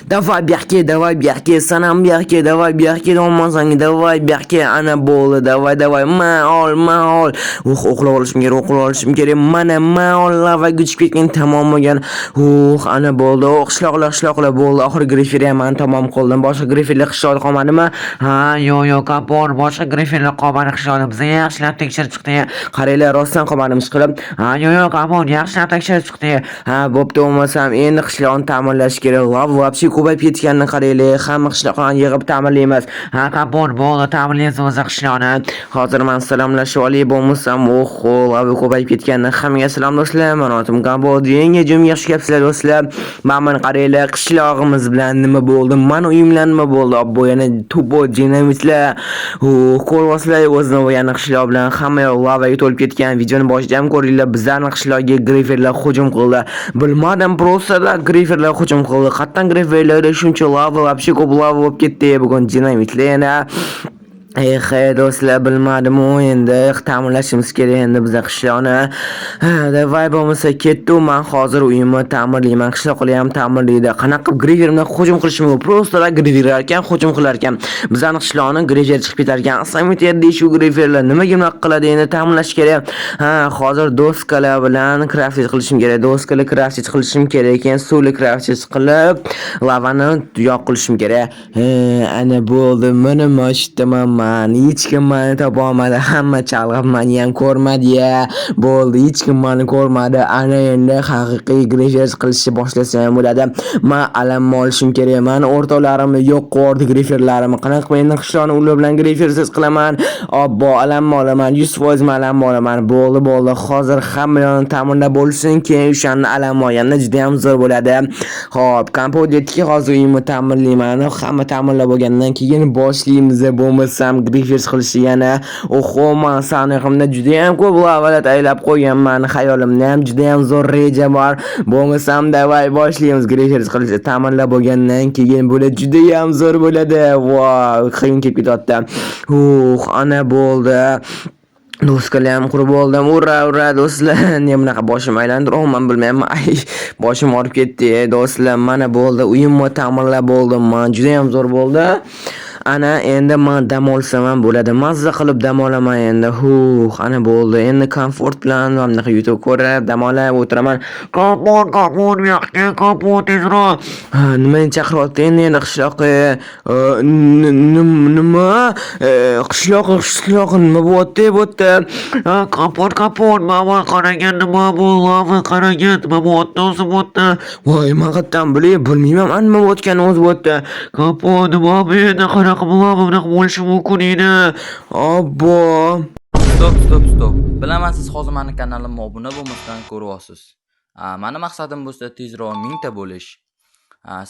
Давай, бяхке, санам бяхке, давай, бяхке, olmasang, давай, byaxga, ana bo'ldi, davay, maol. Uxlab olishim kerak, mana maol lavaga uchib ketgan, tamom bo'lgan. Ana bo'ldi, qishloqlar bo'ldi. Oxirgi griferi ham tamom qildim. Boshqa griferlar qishloqda qolmadimi? Yo'q, kapor, boshqa griferlar qolmadi qishloqda. Biz yaxshilab tekshirib chiqdik. Qaranglar, rostdan qolmadimi chiqib? Yo'q, kapor, yaxshilab tekshirib chiqdik. Bo'pti, bo'lmasam endi qishloqni ta'mirlash kerak. Вообще ko'payib ketganini qaranglar. Hamma qishloqlarni yig'ib ta'mirlaymiz. Kapor, bo'ldi, ta'mirlaymiz o'zi qishloqni. Hozir men salomlashib olay bo'lmasam, ko'payib ketganini. Hammaga salom do'stlar. Men otim Kapor. Yangi jum yaxshi gapsizlar do'stlar. Mana qaranglar, qishlog'imiz bilan nima bo'ldi? Mana uyimlar nima bo'ldi? Obbo, yana tubo dinamitlar. Ko'rvoslar o'zini yana qishloq bilan hamma yoq lavaga to'lib ketgan. Videoni boshida ham ko'ringlar. Bizlarning qishloqga griferlar hujum qildi. Bilmadim, просто griferlar hujum qildi. Qatdan griferlarda shuncha lava, вообще ko'p lava bo'lib ketdi. Bugun dinamitlar yana do'stlar, bilmadim, endi ta'mirlashimiz kerak. Endi biz qishloqni davay bo'lmasa ketdi. Men hozir uyimni ta'mirlayman, qishloqni ham ta'mirlaydi. Qanaqa grifer bilan hujum qilish mumkin? Просто griferlar ekan, hujum qilar ekan. Bizning qishloqni grifer chiqib ketar ekan. Asamityer shu griferlar nimaga bunaqa qiladi? Endi ta'mirlash kerak. Hozir doskalar bilan crafting qilishim kerak. Doskalar crafting qilishim kerak ekan. Suvli crafting qilib, lavani yo'q qilishim kerak. Ana bo'ldi. Mana mashtaman. Hech kim meni topa olmadi. Hamma chalg'ib meni ham ko'rmadi-ya. Bo'ldi, hech kim meni ko'rmadi. Ana endi haqiqiy grifer qilishni boshlasa ham bo'ladi. Men alam olishim kerak. Meni o'rtoqlarimni yo'q qo'rdi griferlarimni. Qanaqa endi qishloqni ular bilan grifersiz qilaman. Obbo, alam olaman. 100% alam olaman. Bo'ldi. Hozir hamma yo'lni ta'mirlab bo'lsin, keyin o'shani alam olganda juda ham zo'r bo'ladi. Xo'p, kompyuterga hozir uyimni ta'mirlayman. Hamma ta'mirlab bo'lgandan keyin boshlaymiz. Bo'lmasam grifer qilishi yana. Men sanig'imda juda ham ko'p lavalar aylab qo'yganman. Xayolimda ham juda ham zo'r reja bor. Bo'lmasam davay boshlaymiz grifer qilishni. Ta'mirlab bo'lgandan keyin bo'ladi, juda ham zo'r bo'ladi. Voy, qiyin kelib ketyapti. Ana bo'ldi. Do'stlar ham qurib oldim. Ura do'stlar. Nima bunaqa boshim aylantiryapman bilmayman. Boshim og'rib ketdi. Do'stlar, mana bo'ldi. Uyimni ta'mirlab bo'ldim. Juda ham zo'r bo'ldi. Ana endi men dam olsam ham bo'ladi. Mazza qilib dam olaman endi. Ana bo'ldi. Endi komfort bilan bunaqa YouTube ko'rib dam olib o'tiraman. Kapor, yo'qki, kapor tezroq. Nimani chaqiryapti endi qishloqqa? Nima? Qishloq nima bo'lyapti bu yerda? Kapor, mana qaragan nima bo'ldi? Qaragan nima bo'lyapti o'zi bu yerda? Voy, men qayerdan bilmayman. Nima bo'layotgani o'zi bu yerda. Kapor, nima bu yerda? Bunaqa bo'lishi mumkin edi. Obbo. Stop. Bilaman, siz hozir meni kanalimga obuna bo'lmasdan ko'ryapsiz. Meni maqsadim bo'lsa tezroq 1000 ta bo'lish.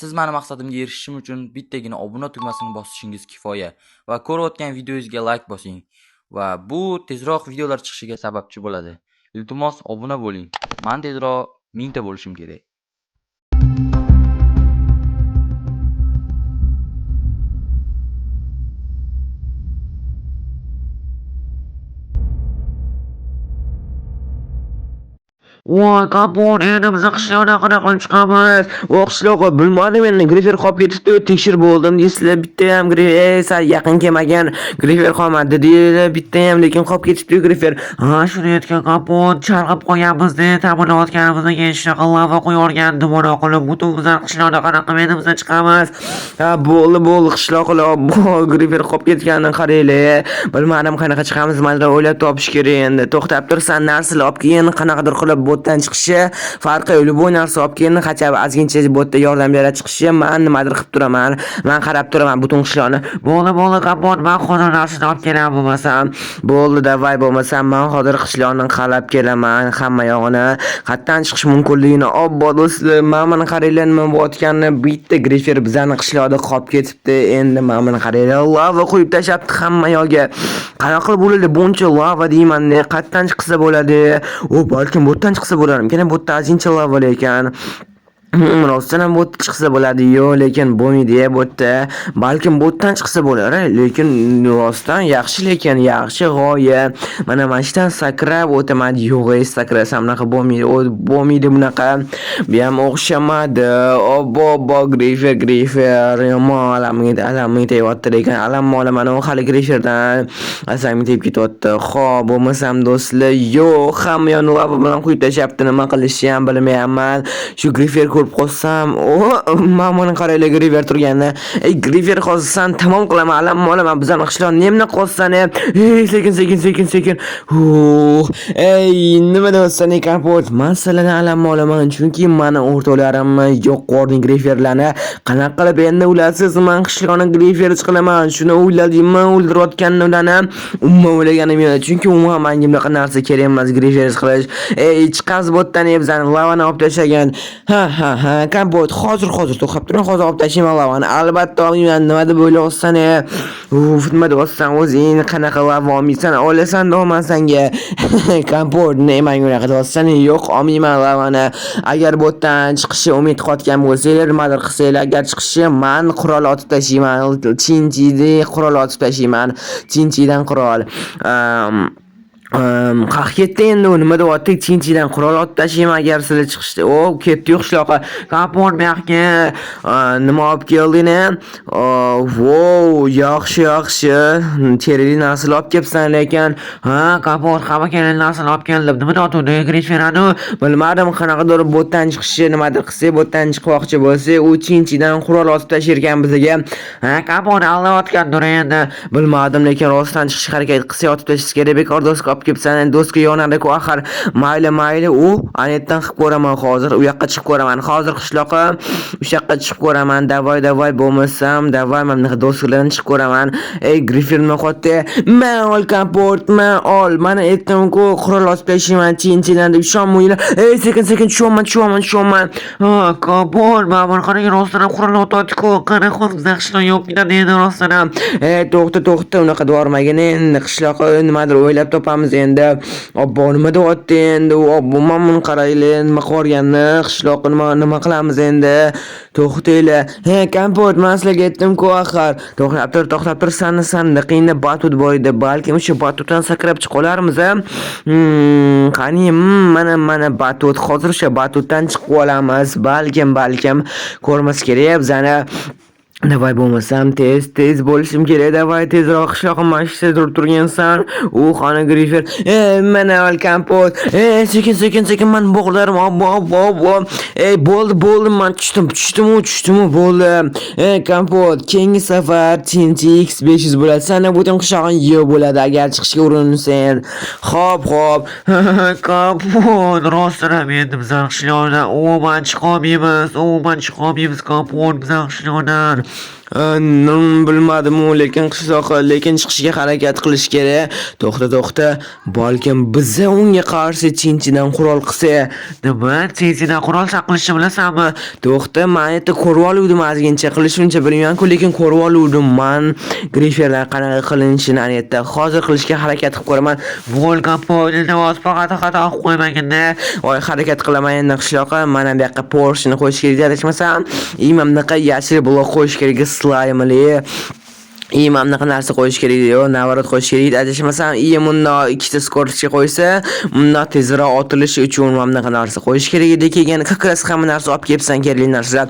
Siz meni maqsadimga erishishim uchun bittagina obuna tugmasini bosishingiz kifoya va ko'rayotgan videoyingizga like bosing va bu tezroq videolar chiqishiga sababchi bo'ladi. Iltimos obuna bo'ling. Men tezroq 1000 ta bo'lishim kerak. Voy, kapor, endi biz qishloqda qanaqa qilib chiqamiz? Qishloqqa bilmadim, endi grifer qolib ketibdi. Tekshirib bo'ldim deysizlar, bitta ham grifer sal yaqin kelmagan grifer qolmadi deydilar. Bitta ham lekin qolib ketibdi grifer. Shuni aytgan kapor, chalg'ib qo'yganmiz-da, ta'mirlayotganimizdan keyin shunaqa lava qo'yargan dumona qilib, butun bizlar qishloqda qanaqa menimizdan chiqamiz? Bo'ldi, qishloqlar grifer qolib ketganini qaranglar. Bilmadim qanaqa chiqamiz, mana o'ylab topish kerak endi. To'xtab tursan, narsalar olib keyin qanaqadir qilib botdan chiqishi, farqi любой narsa olib keyin qachab ozgincha botda yordam berib chiqishi, men nimadir qilib turaman. Men qarab turaman butun qishloqni. Bo'ldi, kapor, men hozir narsani olib kelaman bo'lmasam. Bo'ldi, davay bo'lmasam, men hozir qishloqni qarab kelaman. Hamma yog'ini qatdan chiqish mumkinligini. Obbo do'stlar, mana qaranglar nima bo'layotganini. Bitta grifer bizani qishloqda qolib ketibdi. Endi mana qaranglar, lava qo'yib tashlabdi hamma yo'lga. Qanaqa qilib bo'ladi? Buncha lava deyman-da, qatdan chiqsa bo'ladi. Balkim botdan chiqsa bo'larmikan. Bu ta'zincha lava ekan. Rostdan ham bot chiqsa bo'ladi-yu, lekin bo'lmaydi-ya botda. Balkim botdan chiqsa bo'lar, lekin rostdan yaxshi, lekin yaxshi g'oya. Mana mashinadan sakrab o'taman, yo'q, sakrasam bunaqa bo'lmaydi bunaqa. Bu ham o'xshamadi. Obbo, Grifer, yomon alamni teyapti, lekin alamni olaman, hali Griferdan asamni teyib ketyapti. Xo'p, bo'lmasam do'stlar, yo'q, hamma yo'ni lava bilan quyib tashyapti, nima qilishni ham bilmayapman. Shu Grifer ko'rib qolsam, men buni qaraylar Grifer turganini. Grifer qolsan tamom qilaman, alamni olaman. Bizani qishloqni nemni qolsan, sekin. Nima deyapsan, Kapot? Masalan, alamni olaman, chunki meni o'rtoqlarim yo'q qo'rning Griferlarni qanaqa qilib endi ularsiz men qishloqni Grifer chiqaman. Shuni o'yladimmi, o'ldirayotganini ularni umuman o'ylaganim yo'q, chunki umuman menga bunaqa narsa kerak emas Grifer chiqish. Chiqaz botdan bizani lavani olib tashlagan. Ha, Kapot, hozir to'xtab turing, hozir olib tashlayman lavani. Albatta olmayman, nima deb o'ylayapsan? Nima deyapsan o'zing, qanaqa lava olmaysan, olasan do'man senga. Kapot, nima unaqa deyapsan? Yo'q, olmayman lavani. Agar botdan chiqishi umid qotgan bo'lsanglar, nimadir qilsanglar, agar chiqishi men qurol otib tashlayman. Chinchidan qurol. Ketdi endi nima deyapti, chinchidan qurol otib tashlayman agar sizlar chiqishdi. Ketdi qishloqqa. Kapot buyoqqa nima olib kelding? Yaxshi. Terili narsa olib kelibsan, lekin Kapot hamma kerak narsa olib keldim. Nima deyapti? Griferani bilmadim, qanaqadir botdan chiqishi, nimadir qilsa, botdan chiqmoqchi bo'lsa, u chinchidan qurol otib tashirgan bizga. Kapot allayotgandir endi. Bilmadim, lekin rostdan chiqish harakat qilsa otib tashlash kerak. Bekor do'stga olib kelibsan, do'stga yonadi-ku axir. Mayli, u anetdan qilib ko'raman hozir. U yoqqa chiqib ko'raman. Hozir qishloqqa o'sha yoqqa chiqib ko'raman. Davay bo'lmasam, men do'stlardan chiqib ko'raman. Grifer nima qotdi? Men ol Kapot, men ol. Mana aytdim-ku, qurol otib tashlayman chinchidan deb ishonmanglar. Sekin tushaman. Kapot, men buni qarang, rostdan qurol otib-ku. Qani qo'rqib yaxshidan yo'q endi rostdan. To'xta, unaqa devormagin endi qishloqqa nimadir o'ylab topamiz endi. Obbo, nima deyapti endi? Obbo, men buni qaraylar, nima qilganni, qishloqqa nima qilamiz endi? To'xtanglar. Kapot, men sizlarga aytdim-ku axir. To'xtab tur, sandiqingda batut bor edi. Balkim o'sha batutdan sakrab chiqib qolarmiz. Qani, mana batut. Hozir o'sha batutdan chiqib olamiz. Balkim ko'rmas kerak bizani. Davay bo'lmasam tez bo'lishim kerak. Davay tezroq qishloqqa mashina turib turgansan. Xona Grifer. Mana ol Kapot. Sekin men bo'g'larim. Obbo. Bo'ldi, men tushdim, bo'ldi. Kapot, keyingi safar Tinti X500 bo'ladi. Sana butun qishloqing yo'q bo'ladi agar chiqishga urinsang. Xo'p. Kapot, rostdan endi bizlar qishloqdan umuman chiqolmaymiz. Kapot, bizlar qishloqdan. Bilmadim, lekin chiqishga harakat qilish kerak. To'xta. Balkim biz unga qarshi chinchidan qurol qilsa. Nima? Chinchidan qurol saqlashni bilasanmi? To'xta, men eti ko'rib oluvdim, azgincha qilishimcha bilmayman-ku, lekin ko'rib oluvdim. Men Griferlar qanaqa qilinishini anetda hozir qilishga harakat qilib ko'raman. Kapot, faqat xato qilib qo'ymagin-da. Harakat qilaman endi qishloqqa. Mana bu yoqqa Porsche'ni qo'yish kerak, adashmasam. Imamnaqa yashil blok qo'yish kerak. Slaymli mana bunaqa narsa qo'yish kerak edi, navarot qo'yish kerak edi. Adashmasam, bunda ikkita skorochga qo'ysa, bunda tezroq otilishi uchun mana bunaqa narsa qo'yish kerak edi. Keyin kakras hamma narsa olib kelibsan, kerakli narsa.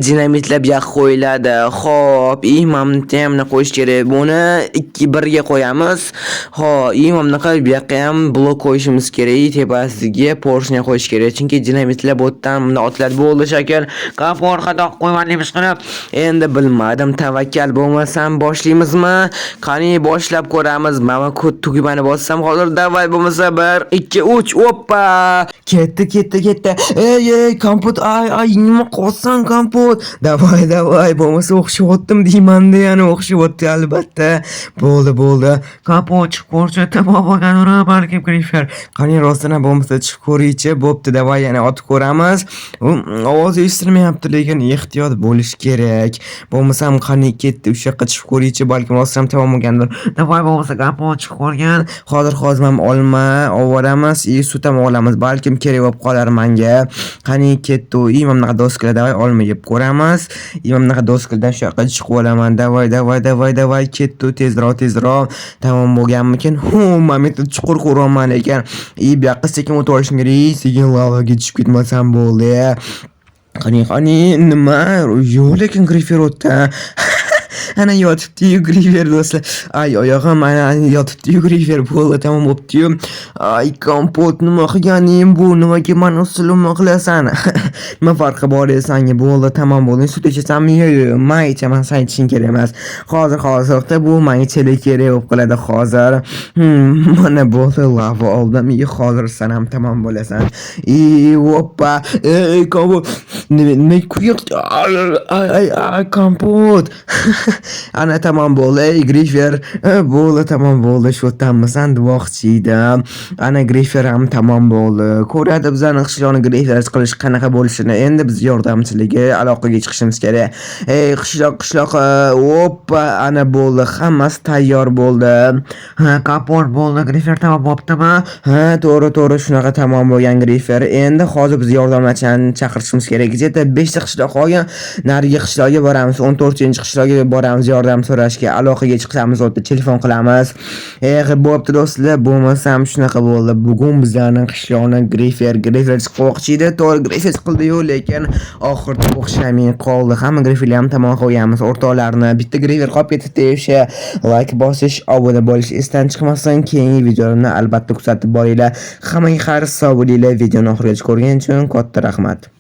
Dinamitlar bu yoqqa qo'yiladi. Xo'p, mana qo'yish kerak. Buni 2-1 ga qo'yamiz. Mana bunaqa bu yoqqa ham blok qo'yishimiz kerak. Tepasiga Porsche qo'yish kerak. Chunki dinamitlar botdan bunda otiladi. Bo'ldi shakar. Kapot xato qo'yganimiz qilib. Endi bilmadim, tavakkal bo'lmasam boshlaymizmi? Qani boshlab ko'ramiz. Mana tugmani bossam hozir davay bo'lmasa 1 2 3 oppa. Ketdi. Kapot, nima qilsan Kapot? Davay bo'lmasa o'xshyaptim deyman-da, yana o'xshyapti albatta. Bo'ldi. Kapot chiqib ko'rsatib bo'lgan balkim Grifer. Qani rostdan bo'lmasa chiqib ko'raychi. Bo'pti, davay yana otib ko'ramiz. Ovozi eshitilmayapti, lekin ehtiyot bo'lish kerak. Bo'lmasam qani ketdi o'sha yoqqa chiqib ko'ray. ko'raychi, balkim rostdan ham tamom bo'lgandir. Davay bo'lmasa gap ochiq qolgan. Hozir ham olma olamiz, sut ham olamiz. Balkim kerak bo'lib qolar menga. Qani ketdi. Mana bunaqa doskalar davay olma yeb ko'ramiz. Mana bunaqa doskalardan shu yoqqa chiqib olaman. Davay ketdi tezroq. Tamom bo'lganmikin? Men bitta chuqur ko'raman ekan. Bu yoqqa sekin o'tib olishim kerak. Sekin lavaga tushib ketmasam bo'ldi. Qani nima? Yo'q, lekin Grifer o'tdi. Ana yotibdi-yu Grifer do'stlar. Oyog'im mana yotibdi-yu Grifer bo'ldi, tamom bo'pti-yu. Kompot nima qilganing bu? Nimaga meni usulimni qilasan? Nima farqi bor sanga? Bo'ldi, tamom bo'ldi. Sut ichasanmi? Yo'q, men ichaman, sen ichishing kerak emas. Hozirda bu menga ichishlik kerak bo'lib qoladi hozir. Mana bo'ldi, lava oldim. Hozir sen ham tamom bo'lasan. Hoppa. Kompot. Nima kompot. Ana tamom bo'ldi, Grifer. Bo'ldi, tamom bo'ldi. Shu tammisan demoqchi edim. Ana Grifer ham tamom bo'ldi. Ko'radi bizning qishloqni Grifer qilish qanaqa bo'lishini. Endi biz yordamchiligi aloqaga chiqishimiz kerak. Qishloq. Hoppa, ana bo'ldi. Hammasi tayyor bo'ldi. Kapot bo'ldi. Grifer tamom bo'ptimi? To'g'ri, shunaqa tamom bo'lgan Grifer. Endi hozir biz yordamchini chaqirishimiz kerak. Jeta 5 ta qishloq qolgan. Narigi qishloqqa boramiz. 14-qishloqqa boramiz yordam so'rashga. Aloqaga chiqamiz, o'tda telefon qilamiz. Bo'pti do'stlar, bo'lmasam shunaqa bo'ldi. Bugun bizlarning qishloqni Grifer chiqmoqchi edi. To'g'ri Grifer qildi-yu, lekin oxirida o'xshamay qoldi. Hamma Griferlar ham tamom qo'yamiz. O'rtoqlarni bitta Grifer qolib ketibdi. O'sha like bosish, obuna bo'lish esdan chiqmasin. Keyingi videolarni albatta kuzatib boringlar. Hammaga xayr, sog' bo'linglar. Videoni oxirigacha ko'rganing uchun katta rahmat.